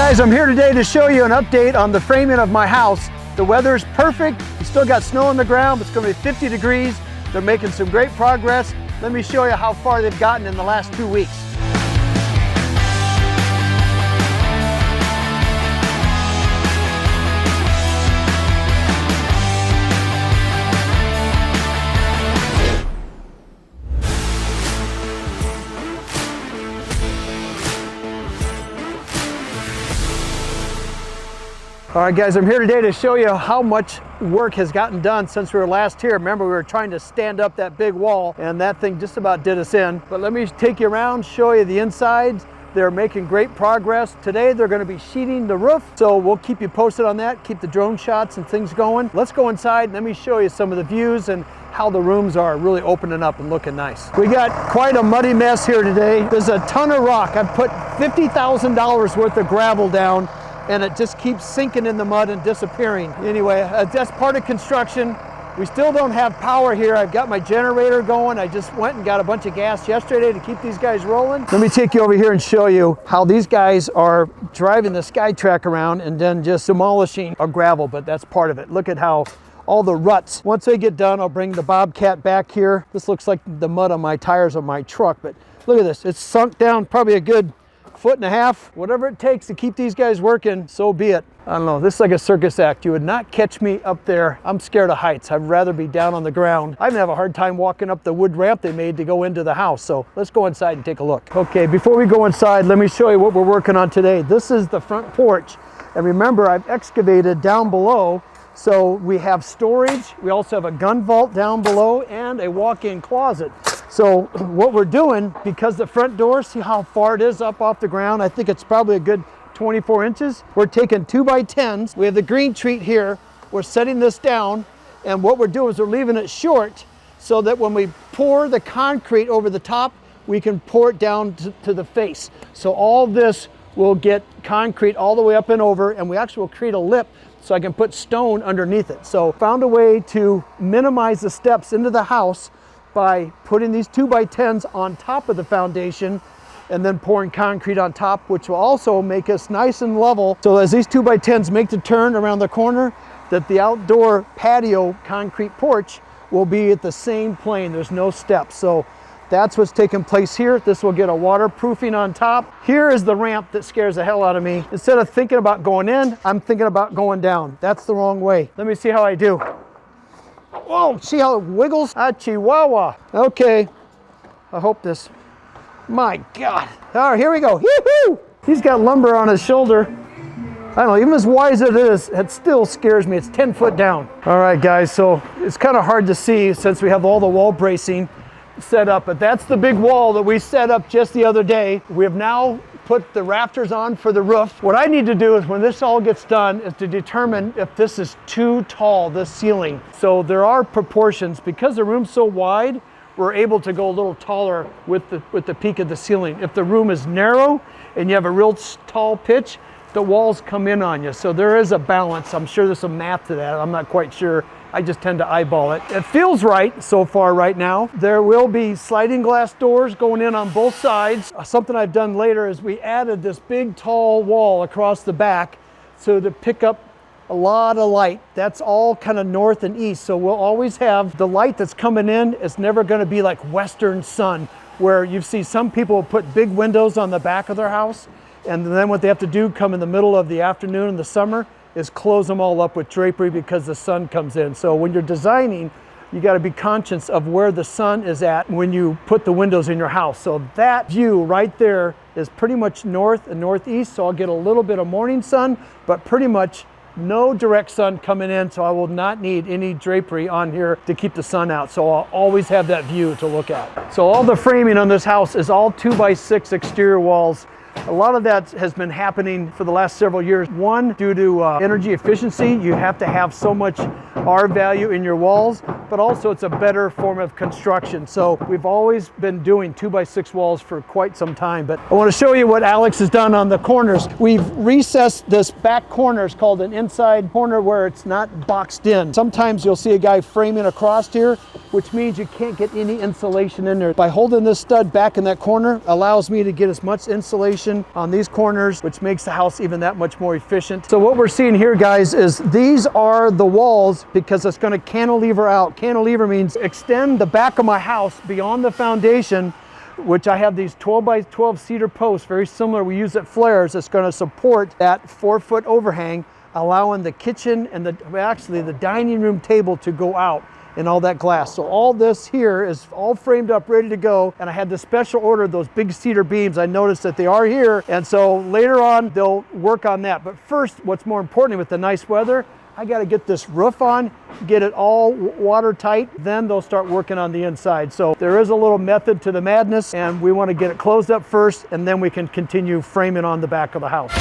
Guys, I'm here today to show you an update on the framing of my house. The weather's perfect. We still got snow on the ground, but it's going to be 50 degrees. They're making some great progress. Let me show you how far they've gotten in the last 2 weeks. All right, guys, I'm here today to show you how much work has gotten done since we were last here. Remember, we were trying to stand up that big wall, and that thing just about did us in. But let me take you around, show you the insides. They're making great progress. Today, they're going to be sheeting the roof, so we'll keep you posted on that, keep the drone shots and things going. Let's go inside, and let me show you some of the views and how the rooms are really opening up and looking nice. We got quite a muddy mess here today. There's a ton of rock. I've put $50,000 worth of gravel down, and it just keeps sinking in the mud and disappearing. Anyway, that's part of construction. We still don't have power here. I've got my generator going. I just went and got a bunch of gas yesterday to keep these guys rolling. Let me take you over here and show you how these guys are driving the SkyTrack around and then just demolishing a gravel, but that's part of it. Look at how all the ruts. Once they get done, I'll bring the Bobcat back here. This looks like the mud on my tires on my truck, but look at this. It's sunk down probably a good 1.5 feet. Whatever it takes to keep these guys working, so be it. I don't know, this is like a circus act. You would not catch me up there. I'm scared of heights. I'd rather be down on the ground. I even have a hard time walking up the wood ramp they made to go into the house. So let's go inside and take a look. Okay, before we go inside, let me show you what we're working on today. This is the front porch. And remember, I've excavated down below. So we have storage. We also have a gun vault down below and a walk-in closet. So what we're doing, because the front door, see how far it is up off the ground? I think it's probably a good 24 inches. We're taking 2x10s. We have the green treat here. We're setting this down. And what we're doing is we're leaving it short so that when we pour the concrete over the top, we can pour it down to the face. So all this will get concrete all the way up and over, and we actually will create a lip so I can put stone underneath it. So found a way to minimize the steps into the house by putting these 2x10s on top of the foundation and then pouring concrete on top, which will also make us nice and level. So as these 2x10s make the turn around the corner, that the outdoor patio concrete porch will be at the same plane. There's no steps. So that's what's taking place here. This will get a waterproofing on top. Here is the ramp that scares the hell out of me. Instead of thinking about going in, I'm thinking about going down. That's the wrong way. Let me see how I do. Whoa, see how it wiggles? Ah, chihuahua. Okay, I hope this, my God. All right, here we go. Yoo-hoo! He's got lumber on his shoulder. I don't know, even as wide as it is, it still scares me. It's 10 foot down. All right, guys, so it's kind of hard to see since we have all the wall bracing set up, but that's the big wall that we set up just the other day. We have now put the rafters on for the roof. What I need to do is when this all gets done is to determine if this is too tall, this ceiling. So there are proportions. Because the room's so wide, we're able to go a little taller with the peak of the ceiling. If the room is narrow and you have a real tall pitch, the walls come in on you. So there is a balance. I'm sure there's some math to that. I'm not quite sure. I just tend to eyeball it. It feels right so far right now. There will be sliding glass doors going in on both sides. Something I've done later is we added this big tall wall across the back so to pick up a lot of light. That's all kind of north and east. So we'll always have the light that's coming in. It's never going to be like western sun, where you see some people put big windows on the back of their house, and then what they have to do come in the middle of the afternoon in the summer is close them all up with drapery because the sun comes in. So when you're designing, you got to be conscious of where the sun is at when you put the windows in your house. So that view right there is pretty much north and northeast. So I'll get a little bit of morning sun, but pretty much no direct sun coming in. So I will not need any drapery on here to keep the sun out. So I'll always have that view to look at. So all the framing on this house is all 2x6 exterior walls. A lot of that has been happening for the last several years. One, due to energy efficiency, you have to have so much R value in your walls, but also it's a better form of construction. So we've always been doing 2x6 walls for quite some time, but I want to show you what Alex has done on the corners. We've recessed this back corner. It's called an inside corner where it's not boxed in. Sometimes you'll see a guy framing across here, which means you can't get any insulation in there. By holding this stud back in that corner allows me to get as much insulation foundation on these corners, which makes the house even that much more efficient. So what we're seeing here, guys, is these are the walls because it's going to cantilever out. Cantilever means extend the back of my house beyond the foundation, which I have these 12 by 12 cedar posts, very similar we use at FLAIR'S. It's going to support that 4-foot overhang, allowing the kitchen and actually the dining room table to go out and all that glass. So all this here is all framed up, ready to go. And I had the special order of those big cedar beams. I noticed that they are here. And so later on, they'll work on that. But first, what's more important with the nice weather, I got to get this roof on, get it all watertight, then they'll start working on the inside. So there is a little method to the madness, and we want to get it closed up first, and then we can continue framing on the back of the house.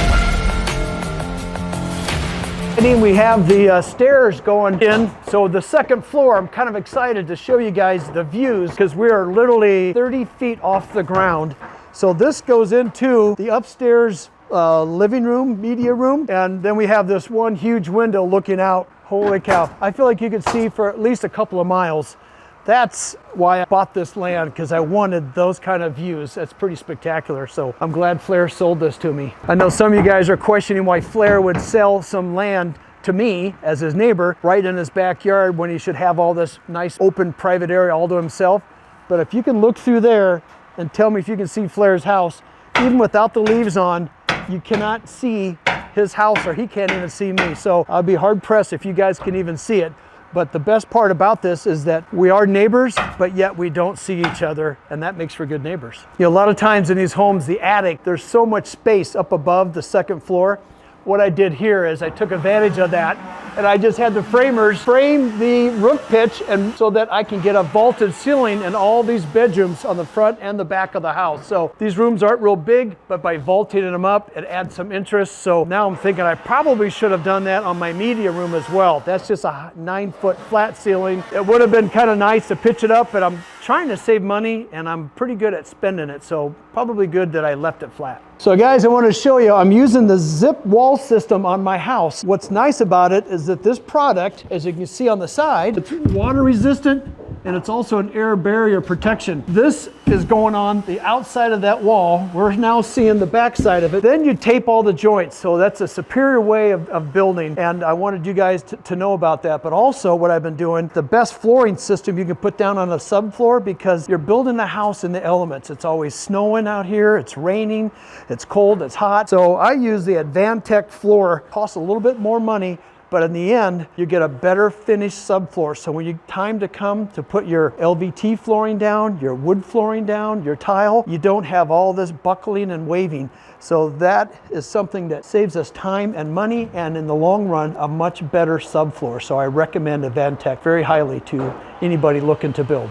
We have the stairs going in. So the second floor, I'm kind of excited to show you guys the views because we are literally 30 feet off the ground. So this goes into the upstairs living room, media room, and then we have this one huge window looking out. Holy cow. I feel like you could see for at least a couple of miles. That's why I bought this land, because I wanted those kind of views. That's pretty spectacular. So I'm glad FLAIR sold this to me. I know some of you guys are questioning why FLAIR would sell some land to me as his neighbor right in his backyard when he should have all this nice open private area all to himself. But if you can look through there and tell me if you can see FLAIR's house, even without the leaves on, you cannot see his house, or he can't even see me. So I'll be hard pressed if you guys can even see it. But the best part about this is that we are neighbors, but yet we don't see each other, and that makes for good neighbors. You know, a lot of times in these homes, the attic, there's so much space up above the second floor. What I did here is I took advantage of that, and I just had the framers frame the roof pitch, and so that I can get a vaulted ceiling in all these bedrooms on the front and the back of the house. So these rooms aren't real big, but by vaulting them up, it adds some interest. So now I'm thinking I probably should have done that on my media room as well. That's just a 9-foot flat ceiling. It would have been kind of nice to pitch it up, but I'm trying to save money, and I'm pretty good at spending it, so probably good that I left it flat. So guys, I want to show you, I'm using the zip wall system on my house. What's nice about it is that this product, as you can see on the side, it's water resistant, and it's also an air barrier protection. This is going on the outside of that wall. We're now seeing the back side of it. Then you tape all the joints. So that's a superior way of building. And I wanted you guys to know about that. But also what I've been doing, the best flooring system you can put down on a subfloor, because you're building a house in the elements. It's always snowing out here. It's raining. It's cold. It's hot. So I use the Advantech floor. Costs a little bit more money, but in the end, you get a better finished subfloor. So when you time to come to put your LVT flooring down, your wood flooring down, your tile, you don't have all this buckling and waving. So that is something that saves us time and money, and in the long run, a much better subfloor. So I recommend Advantech very highly to anybody looking to build.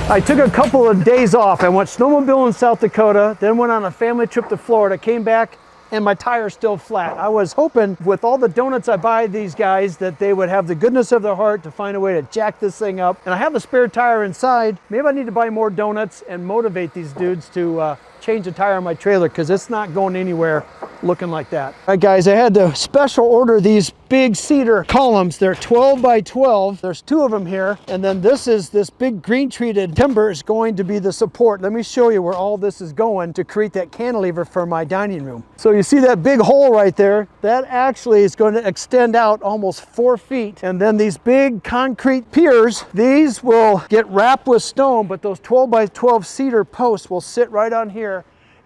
I took a couple of days off. I went snowmobiling in South Dakota, then went on a family trip to Florida, came back, and my tire's still flat. I was hoping with all the donuts I buy these guys that they would have the goodness of their heart to find a way to jack this thing up. And I have a spare tire inside. Maybe I need to buy more donuts and motivate these dudes to change the tire on my trailer, because it's not going anywhere looking like that. All right, guys, I had to special order these big cedar columns. They're 12 by 12. There's 2 of them here. And then this big green treated timber is going to be the support. Let me show you where all this is going to create that cantilever for my dining room. So you see that big hole right there? That actually is going to extend out almost 4 feet. And then these big concrete piers, these will get wrapped with stone, but those 12 by 12 cedar posts will sit right on here.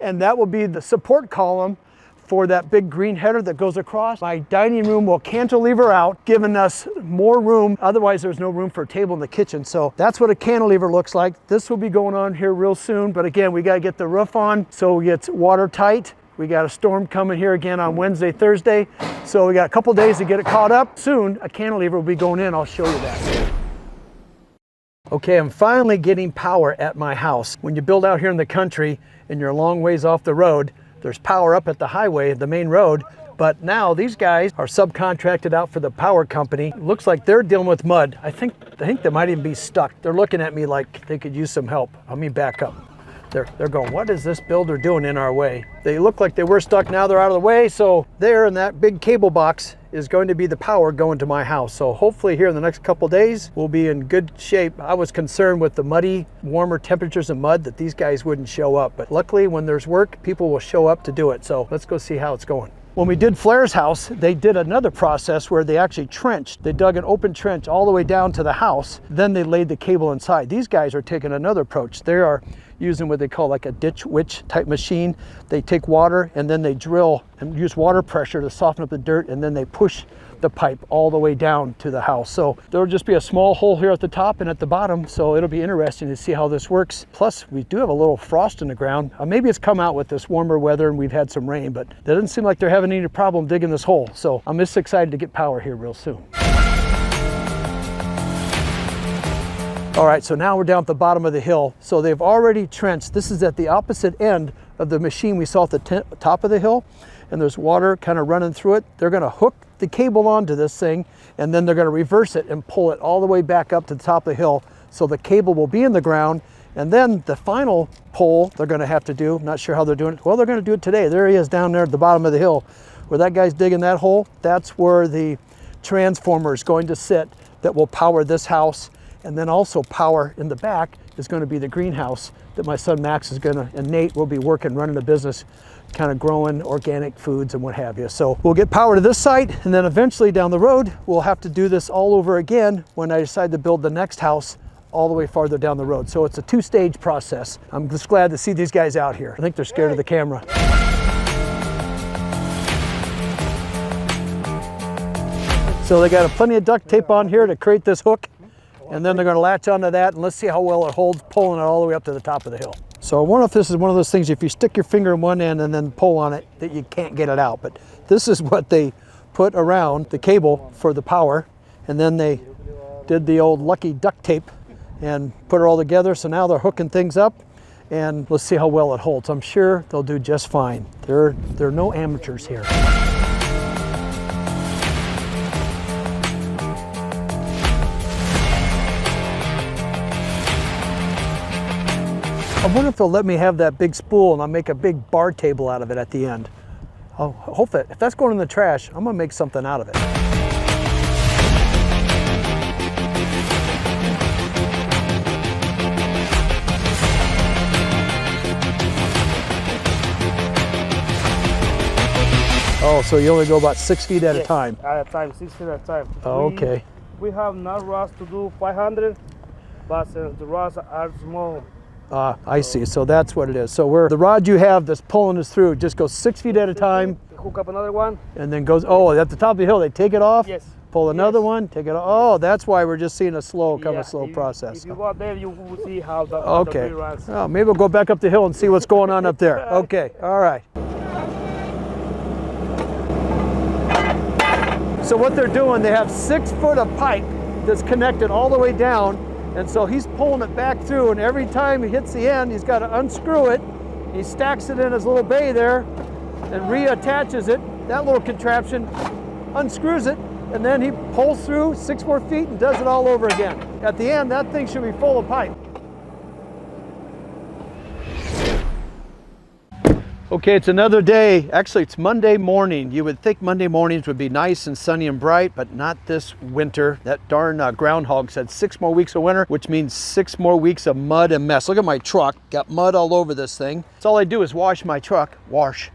And that will be the support column for that big green header that goes across. My dining room will cantilever out, giving us more room. Otherwise, there's no room for a table in the kitchen. So that's what a cantilever looks like. This will be going on here real soon. But again, we got to get the roof on so it's watertight. We got a storm coming here again on Wednesday, Thursday. So we got a couple days to get it caught up. Soon, a cantilever will be going in. I'll show you that. Okay, I'm finally getting power at my house. When you build out here in the country and you're a long ways off the road, there's power up at the highway, the main road, but now these guys are subcontracted out for the power company. Looks like they're dealing with mud. I think they might even be stuck. They're looking at me like they could use some help. Let me back up. They're going, what is this builder doing in our way? They look like they were stuck, now they're out of the way, so there in that big cable box is going to be the power going to my house. So hopefully here in the next couple days, we'll be in good shape. I was concerned with the muddy, warmer temperatures of mud that these guys wouldn't show up. But luckily when there's work, people will show up to do it. So let's go see how it's going. When we did FLAIR'S house, they did another process where they actually trenched. They dug an open trench all the way down to the house. Then they laid the cable inside. These guys are taking another approach. They are using what they call like a ditch witch type machine. They take water and then they drill and use water pressure to soften up the dirt, and then they push the pipe all the way down to the house. So there'll just be a small hole here at the top and at the bottom. So it'll be interesting to see how this works. Plus we do have a little frost in the ground. Maybe it's come out with this warmer weather and we've had some rain, but it doesn't seem like they're having any problem digging this hole. So I'm just excited to get power here real soon. All right, so now we're down at the bottom of the hill. So they've already trenched. This is at the opposite end of the machine we saw at the top of the hill, and there's water kind of running through it. They're gonna hook the cable onto this thing, and then they're gonna reverse it and pull it all the way back up to the top of the hill. So the cable will be in the ground, and then the final pull they're gonna have to do, I'm not sure how they're doing it. Well, they're gonna do it today. There he is down there at the bottom of the hill. Where that guy's digging that hole, that's where the transformer is going to sit that will power this house. And then also power in the back is going to be the greenhouse that my son Max is gonna, and Nate will be working, running a business, kind of growing organic foods and what have you. So we'll get power to this site, and then eventually down the road, we'll have to do this all over again when I decide to build the next house all the way farther down the road. So it's a two-stage process. I'm just glad to see these guys out here. I think they're scared of the camera. So they got plenty of duct tape on here to create this hook, and then they're going to latch onto that, and let's see how well it holds, pulling it all the way up to the top of the hill. So I wonder if this is one of those things, if you stick your finger in one end and then pull on it, that you can't get it out. But this is what they put around the cable for the power, and then they did the old lucky duct tape and put it all together. So now they're hooking things up, and let's see how well it holds. I'm sure they'll do just fine. There are no amateurs here. I wonder if they'll let me have that big spool and I'll make a big bar table out of it at the end. I'll hope that if that's going in the trash, I'm gonna make something out of it. Oh, so you only go about 6 feet at a time? At a time, 6 feet at a time. Oh, okay. We have not rods to do 500, but since the rods are small. I see, so that's what it is. So the rod you have that's pulling us through just goes 6 feet at a time. Hook up another one. And then goes, oh, at the top of the hill, they take it off? Yes. Pull another one, take it off. Oh, that's why we're just seeing a slow If process. If you go out there, you will see how the okay. the runs. Oh, maybe we'll go back up the hill and see what's going on up there. Okay, all right. So what they're doing, they have 6 foot of pipe that's connected all the way down. And so he's pulling it back through, and every time he hits the end, he's got to unscrew it. He stacks it in his little bay there and reattaches it. That little contraption unscrews it, and then he pulls through 6 more feet and does it all over again. At the end, that thing should be full of pipe. Okay, it's another day. Actually, it's Monday morning. You would think Monday mornings would be nice and sunny and bright, but not this winter. That darn groundhog said 6 more weeks of winter, which means 6 more weeks of mud and mess. Look at my truck. Got mud all over this thing. So all I do is wash my truck. Wash.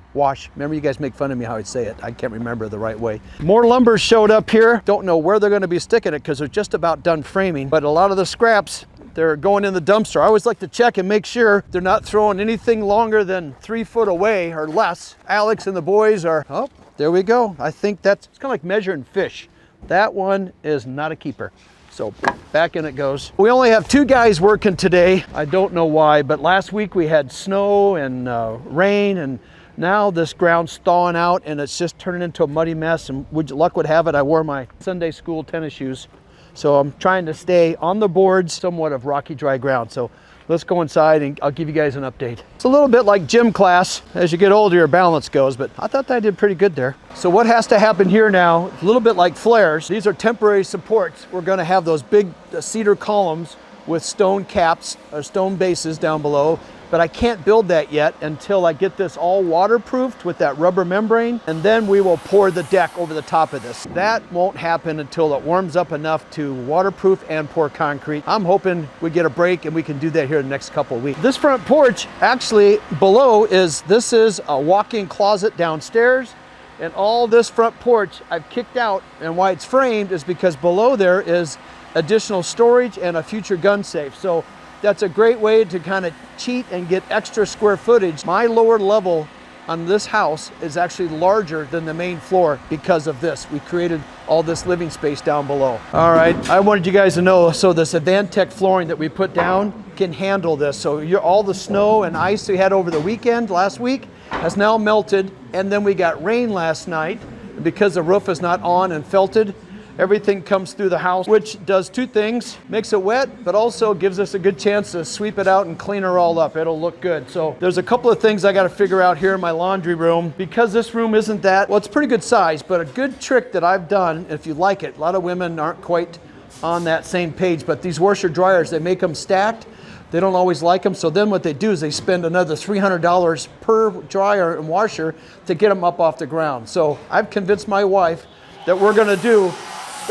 Remember, you guys make fun of me how I say it. I can't remember the right way. More lumber showed up here. Don't know where they're going to be sticking it because they're just about done framing, but a lot of the scraps, they're going in the dumpster. I always like to check and make sure they're not throwing anything longer than 3 foot away or less. Alex and the boys are, oh, there we go. I think it's kind of like measuring fish. That one is not a keeper. So back in it goes. We only have 2 guys working today. I don't know why, but last week we had snow and rain, and now this ground's thawing out and it's just turning into a muddy mess. And luck would have it, I wore my Sunday school tennis shoes. So I'm trying to stay on the boards, somewhat of rocky, dry ground. So let's go inside and I'll give you guys an update. It's a little bit like gym class. As you get older, your balance goes, but I thought I did pretty good there. So what has to happen here now, a little bit like FLAIR'S. These are temporary supports. We're gonna have those big cedar columns with stone caps or stone bases down below. but I can't build that yet until I get this all waterproofed with that rubber membrane, and then we will pour the deck over the top of this. That won't happen until it warms up enough to waterproof and pour concrete. I'm hoping we get a break and we can do that here in the next couple of weeks. This front porch, actually below this is a walk-in closet downstairs, and all this front porch I've kicked out, and why it's framed is because below there is additional storage and a future gun safe. So that's a great way to kind of cheat and get extra square footage. My lower level on this house is actually larger than the main floor because of this. We created all this living space down below. All right, I wanted you guys to know, so this Advantech flooring that we put down can handle this. So all the snow and ice we had over the weekend last week has now melted, and then we got rain last night. Because the roof is not on and felted, everything comes through the house, which does two things: makes it wet, but also gives us a good chance to sweep it out and clean it all up. It'll look good. So there's a couple of things I got to figure out here in my laundry room, because this room isn't that, well, it's pretty good size, but a good trick that I've done, if you like it, a lot of women aren't quite on that same page, but these washer dryers, they make them stacked. They don't always like them, so then what they do is they spend another $300 per dryer and washer to get them up off the ground. So I've convinced my wife that we're gonna do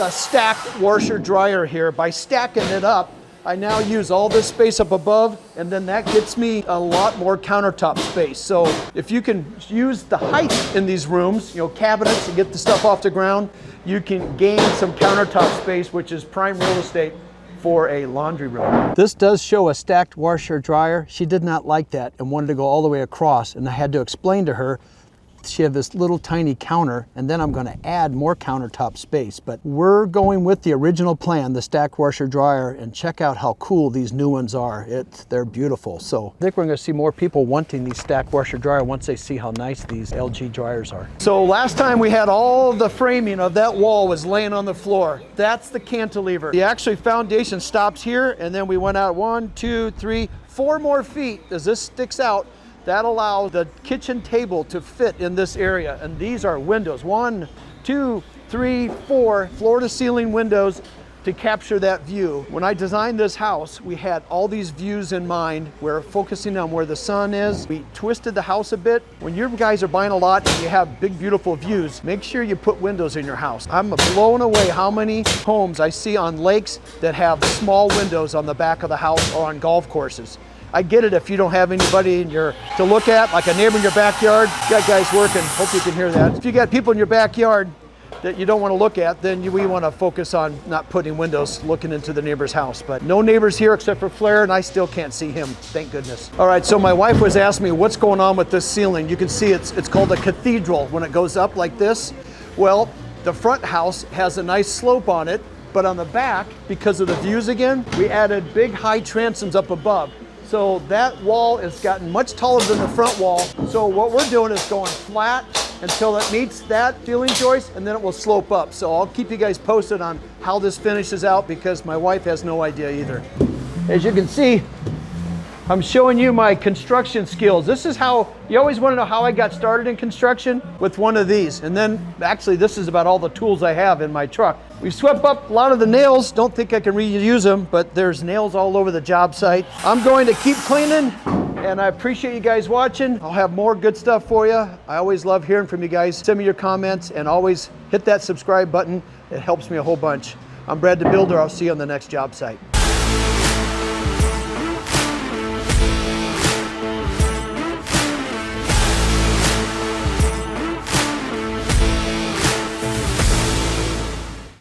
a stacked washer dryer here. By stacking it up, I now use all this space up above, and then that gets me a lot more countertop space. So if you can use the height in these rooms, cabinets, to get the stuff off the ground, you can gain some countertop space, which is prime real estate for a laundry room. This does show a stacked washer dryer. She did not like that and wanted to go all the way across, and I had to explain to her she had this little tiny counter, and then I'm going to add more countertop space. But we're going with the original plan, the stacked washer dryer, and check out how cool these new ones are. They're beautiful. So I think we're going to see more people wanting these stacked washer dryer once they see how nice these LG dryers are. So last time we had all the framing of that wall was laying on the floor. That's the cantilever. The actual foundation stops here, and then we went out 1, 2, 3, 4 more feet as this sticks out. That allows the kitchen table to fit in this area. And these are windows, 1, 2, 3, 4 floor to ceiling windows to capture that view. When I designed this house, we had all these views in mind. We're focusing on where the sun is. We twisted the house a bit. When you guys are buying a lot and you have big, beautiful views, make sure you put windows in your house. I'm blown away how many homes I see on lakes that have small windows on the back of the house or on golf courses. I get it if you don't have anybody to look at, like a neighbor in your backyard. You got guys working, hope you can hear that. If you got people in your backyard that you don't want to look at, then we want to focus on not putting windows looking into the neighbor's house. But no neighbors here except for Flair, and I still can't see him, thank goodness. All right, so my wife was asking me what's going on with this ceiling. You can see it's called a cathedral when it goes up like this. Well, the front house has a nice slope on it, but on the back, because of the views again, we added big high transoms up above. So that wall has gotten much taller than the front wall. So what we're doing is going flat until it meets that ceiling joist, and then it will slope up. So I'll keep you guys posted on how this finishes out, because my wife has no idea either. As you can see, I'm showing you my construction skills. This is how, you always want to know how I got started in construction, with one of these. And then actually this is about all the tools I have in my truck. We've swept up a lot of the nails. Don't think I can reuse them, but there's nails all over the job site. I'm going to keep cleaning, and I appreciate you guys watching. I'll have more good stuff for you. I always love hearing from you guys. Send me your comments, and always hit that subscribe button. It helps me a whole bunch. I'm Brad the Builder. I'll see you on the next job site.